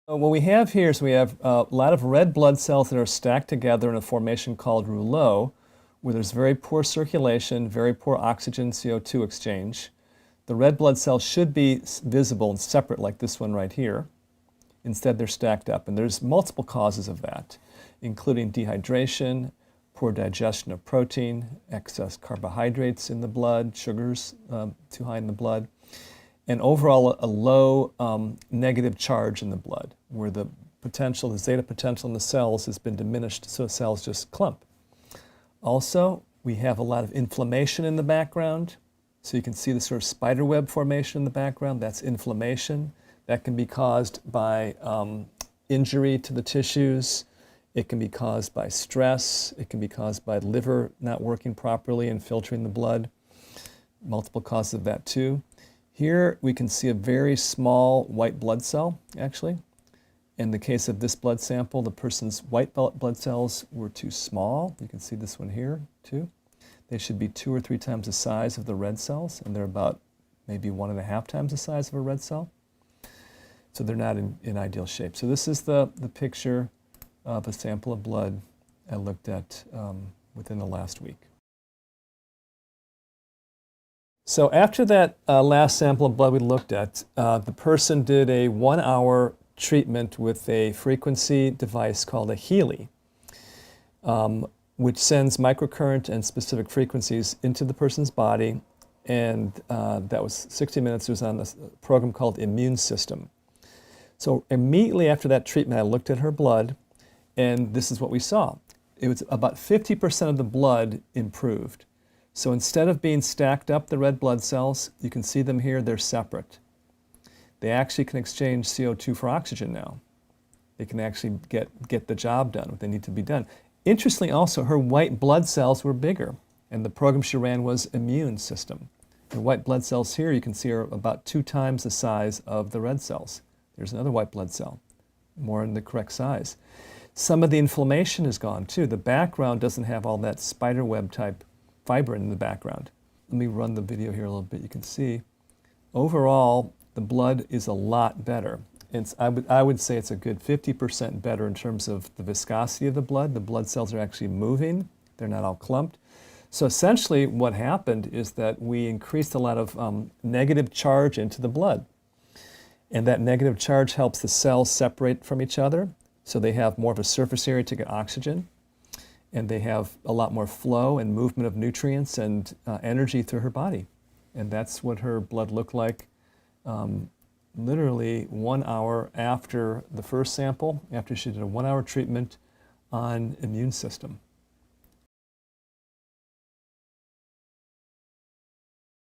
What we have here is we have a lot of red blood cells that are stacked together in a formation called rouleau, where there's very poor circulation, very poor oxygen CO2 exchange. The red blood cells should be visible and separate like this one right here. Instead, they're stacked up, and there's multiple causes of that, including dehydration, poor digestion of protein, excess carbohydrates in the blood, sugars too high in the blood, and overall a low negative charge in the blood, where the potential, the zeta potential in the cells has been diminished, so cells just clump. Also, we have a lot of inflammation in the background. So you can see the sort of spider web formation in the background. That's inflammation. That can be caused by injury to the tissues. It can be caused by stress. It can be caused by liver not working properly and filtering the blood. Multiple causes of that too. Here we can see a very small white blood cell, actually. In the case of this blood sample, the person's white blood cells were too small. You can see this one here too. They should be 2 or 3 times the size of the red cells, and they're about maybe 1.5 times the size of a red cell. So they're not in ideal shape. So this is the picture of a sample of blood I looked at within the last week. So after that last sample of blood we looked at, the person did a 1-hour treatment with a frequency device called a Healy, which sends microcurrent and specific frequencies into the person's body. And that was 60 minutes. It was on a program called Immune System. So immediately after that treatment, I looked at her blood, and this is what we saw. It was about 50% of the blood improved. So instead of being stacked up, the red blood cells, you can see them here, they're separate. They actually can exchange CO2 for oxygen now. They can actually get the job done, what they need to be done. Interestingly also, her white blood cells were bigger, and the program she ran was Immune System. The white blood cells here, you can see, are about 2 times the size of the red cells. There's another white blood cell, more in the correct size. Some of the inflammation is gone too. The background doesn't have all that spider web type fibrin in the background. Let me run the video here a little bit. You can see overall the blood is a lot better. I would say it's a good 50% better in terms of the viscosity of the blood. The blood cells are actually moving. They're not all clumped. So essentially what happened is that we increased a lot of negative charge into the blood. And that negative charge helps the cells separate from each other, so they have more of a surface area to get oxygen, and they have a lot more flow and movement of nutrients and energy through her body. And that's what her blood looked like literally 1 hour after the first sample, after she did a 1-hour treatment on Immune System.